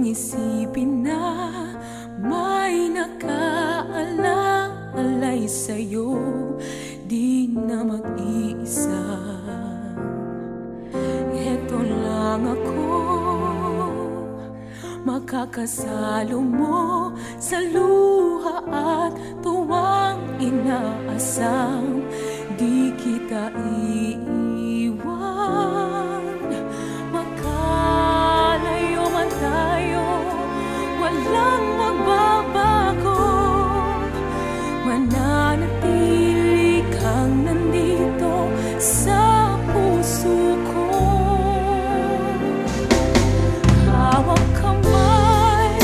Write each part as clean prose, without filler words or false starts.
Isipin na may nakaalalay sa'yo, di na mag-iisa. Eto lang ako, makakasalo mo sa luha at tuwang inaasam. Di kita iiwan, makalayo man tayo, walang magbabago. Mananatili kang nandito sa puso ko. Hawak kamay,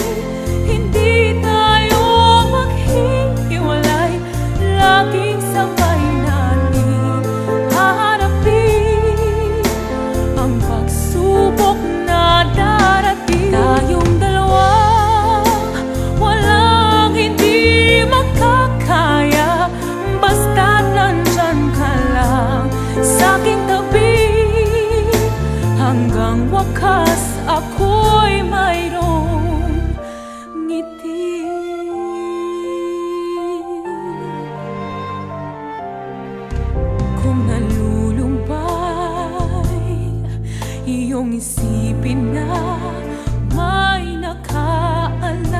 hindi tayo maghihiwalay. Laging sabay natin haharapin ang pagsubok na darating. Tayong dalawa, walang hindi makakaya, basta nandyan ka lang sa'king tabi. Hanggang wakas ako'y mayroong ngiti. Kung nalulumbay iyong isipin na may nakaalalay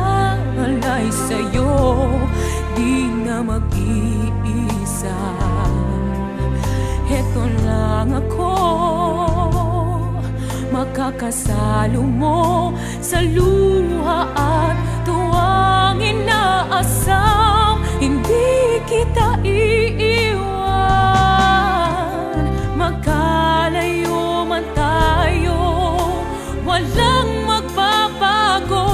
sa'yo, di na mag-iisa. Eto lang ako, makakasalo mo sa luha at tuwang inaasam. Hindi kita iiwan, magkalayo man tayo, walang magbabago.